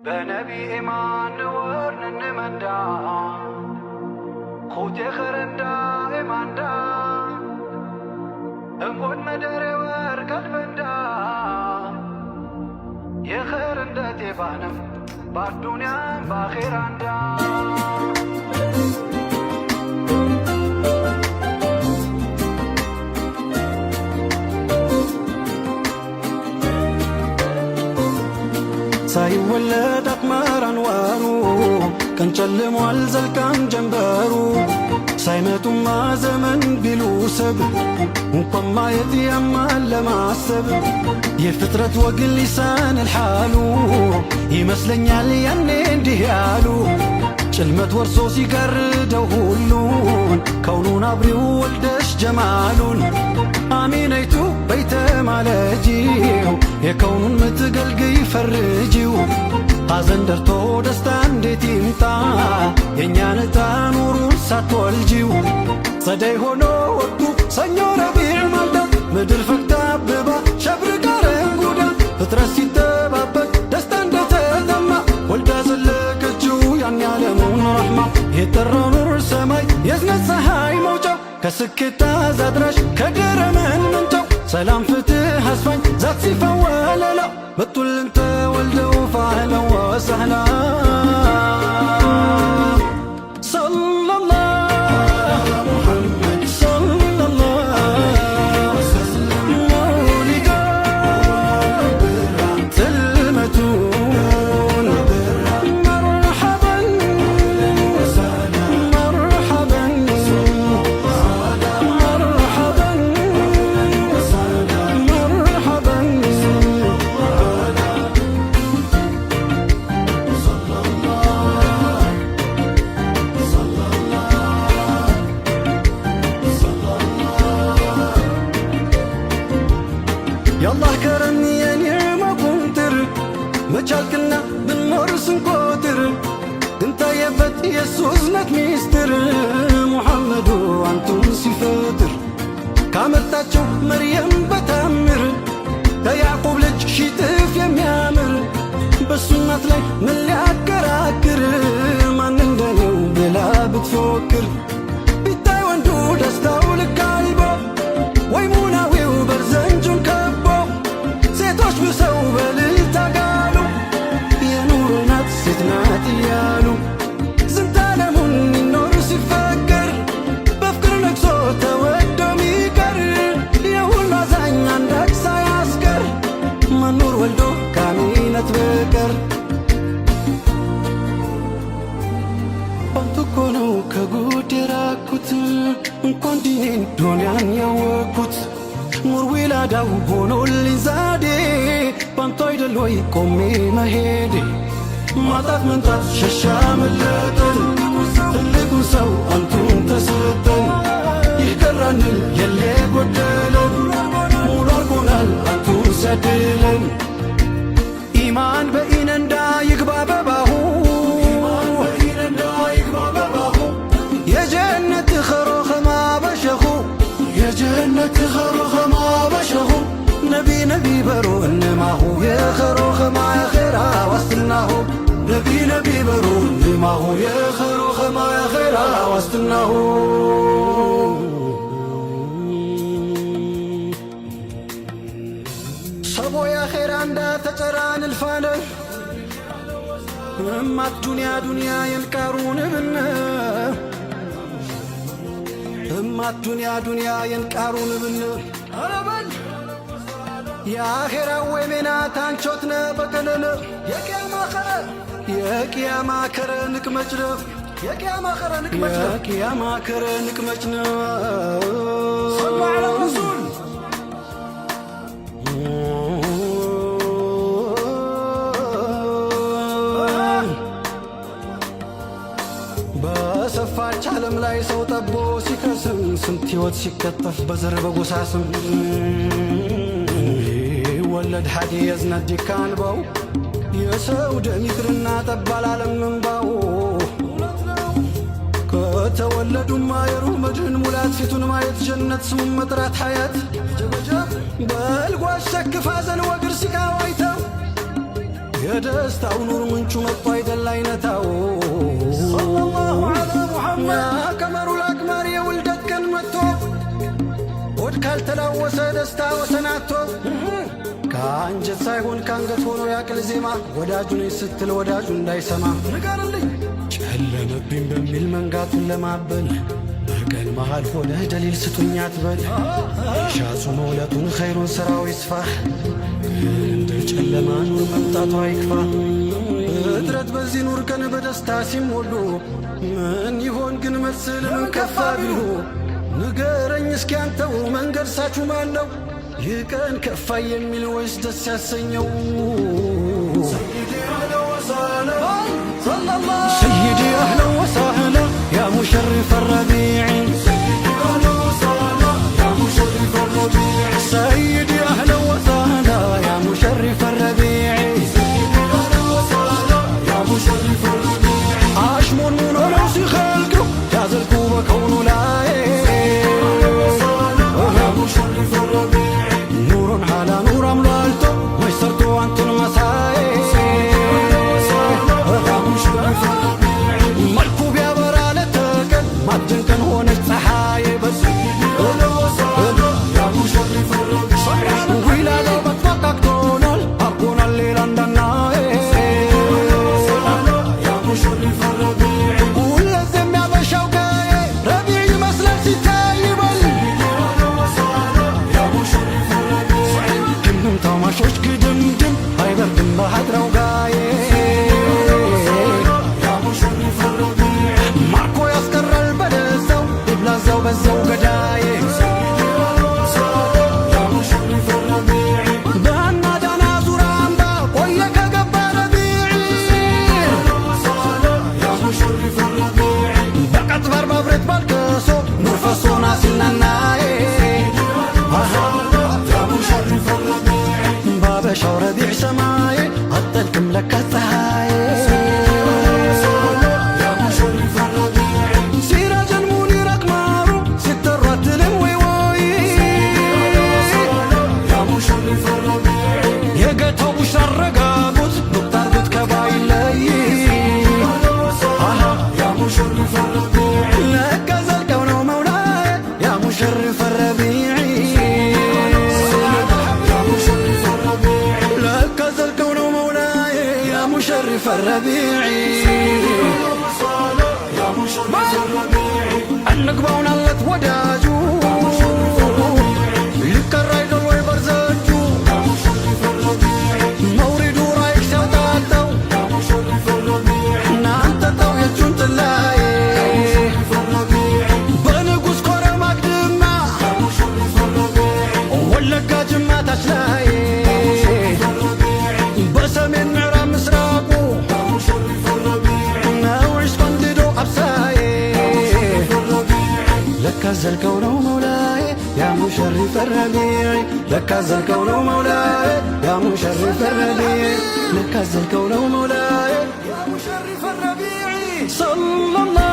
بنبي إيمان ورن نمندا خوتي خرندا إيمان دا أمون مدري ورقد بندا يخرندا تبانم بالدنيا باخراندا ሳይወለድ አቅመር አንዋሩ ቀን ጨልሟል ዘልቃም ጀንበሩ ሳይመጡማ ዘመን ቢሉ ሰብ እንኳን ማየት ያማል ለማሰብ የፍጥረት ወግ ሊሳን الحالو ይመስለኛል ያኔ እንዲህ ያሉ ጭልመት ወርሶ ሲጋርደው ሁሉን ከውኑን አብሪው ወልደሽ ጀማሉን አሚነይቱ በይተ ማለጂው የከውኑን ምትገልግይ ፈርጂው ሐዘን ደርቶ ደስታ እንዴት ይምጣ የእኛን ዕጣ ኑሩን ሳትወልጂው ጸደይ ሆኖ ወጡ ሰኞ ረቢዕ ማልዳ ምድር ፈክታ አብባ ሸብርቃ ረንጉዳ ፍጥረት ሲጠባበቅ ደስታ እንደተጠማ ወልዳ ዘለቀችው ያን ያለሙን ረሕማ የጠራው ኑር ሰማይ የዝነት ፀሐይ መውጫው ከስኬታ ዛድራሽ ከደረመን ምንጫው ሰላም ፍትህ አስፋኝ ዛት ሲፈወለላ መጡልን ተወልደው ፋህላ ወሰህላ يالله كرم ينعم كنتر مجالكنا بالنور سنكوتر انت يبت يسوس لك ميستر محمد وانتم سفاتر كامرتاچو مريم بتامر دا يعقوب لج شيتف يميامر بسنات لي من اللي اكراكر ما نندنو بلا بتفكر بيتاي وندو دستاو لك قلبه ويموناوي وبرزنجون ሴቶች ብሰው በልልታ ጋሉ የኑር ናት ሴት ናት እያሉ ዝንተ ዓለሙን ይኖር ሲፈቀር በፍቅር ነግሶ ተወዶ ሚቀር የሁሉ አዛኝ አንዳች ሳያስቀር መኖር ወልዶ ካሚነት በቀር ባንቱ እኮ ነው ከጉድ የራኩት እንኳን ዲኔን ዱንያን ያወቅኩት ኑር ዊላዳው ሆኖልኝ ዛዴ ባንቱ አይደል ወይ ቆሜ መሄዴ ማጣት መንጣት ሸሻ መለጠን ትልቁን ሰው አንቱን ተሰጠን ይህ ቀራንል የሌ ጎደለን ሙሉ አርጎናል አንቱን ሲያድለን ኢማን በኢነንዳ ይግባ በባሁ የጀነት ኸሮኸማ በሸኹ የጀነት ኸሮኸማ በሸኹ ነቢ ነቢ በሩ እንማሁ የኸሮኸማ የኼራ ዋስትናሁ ነቢ ነቢ በሩ እንማሁ የኸሮኸማ የኼራ ዋስትናሁ ሰቦ የኼራ እንዳ ተጨራን እልፋነ እማት ዱንያ ዱንያ የንቃሩን ብነ እማት ዱንያ ዱንያ የንቃሩን ብነ አረበል የአኼራ ወይሜና ታንቾትነ በቀለለ የቅያማ ከረ ንቅመጭነ የቅያማ ከረ ንቅመጭነ ሰሉ ዐላ ረሱል በሰፋች ዓለም ላይ ሰው ጠቦ ሲከስም ስንት ሕይወት ሲከተፍ በዘር በጎሳ ስም ወለድ ሐዲ የዝነት ዲካንባው የሰው ደም ይቅርና ጠባል ዓለም ምንባው ከተወለዱማ የሩህ መድህን ሙላት ፊቱን ማየት ጀነት ስሙን መጥራት ሐያት በልጓሽ ሸክፍ ሐዘን ወግር ሲቃዋይተው የደስታው ኑር ምንጩ መጥቶ አይደል አይነታው ሰለላሁ ዐላ ሙሐመድ ቀመሩ ለአቅመር የውልደት ቀን መጥቶ ሆድ ካልተላወሰ ደስታ ወሰናቶ ከአንጀት ሳይሆን ከአንገት ሆኖ ያቅል ዜማ ወዳጁን ስትል ወዳጁ እንዳይሰማ ንገርልኝ ጨለመብኝ በሚል መንጋቱን ለማበል በቀን መሃል ሆነ ደሊል ስጡኝ አትበል ሻጹ መውለቱን ኸይሩን ሥራው ይስፋ እንደ ጨለማ ኑር መምጣቱ አይክፋ እጥረት በዚህ ኑር ቀን በደስታ ሲሞሉ ምን ይሆን ግን መስል ምን ከፋ ቢሉ ንገረኝ እስኪ አንተው መንገድ ሳችሁ ማን ነው ይህ ቀን ከፋ የሚል ወይስ ደስ ያሰኘው سيدي أهلا وسهلا يا مشرف الربيع سيدي أهلا وسهلا يا مشرف الربيع أشمون من رأسي خلقه كازلكوا بكونه لاي نور على نور أملالته ميسرته أنت المساي ملكو بيابر على تاكل ما تجنكن هونك صحاي بس يا مشرف الربيع ويلا لو بتفكك دونال أكون الليل عندنا يا مشرف الربيع ولازم يا باشا وجاي ربيع مسلك ستاي بل يا مشرف الربيع كنم تماشوش كدمدم هاي بردم بحضر وجاي بزو قداي دانا دانا زرامبا وياك قبا ربيعي يا مشرف الربيع بقت ضربة بريت بالكسو نرفصو ناسلنا الناي يا مشرف الربيع بابا شو ربيع سماي هطلكم لك الثهاي الربيعي يا مشرف الربيعي النقبون اللت وداجو لك الرايد الوي برزاجو يا مشرف الربيعي مورد رايك سوتاتو يا مشرف الربيعي نانت تو يجون تلاي يا مشرف الربيعي بنقص كورة مقدمة يا مشرف الربيعي ولك جمع تشلاي يا مشرف الربيعي بسمين معرام مسراقو لك الكون مولاي يا مشرف الربيع لك الكون مولاي يا مشرف الربيع لك الكون مولاي يا مشرف الربيع صلى الله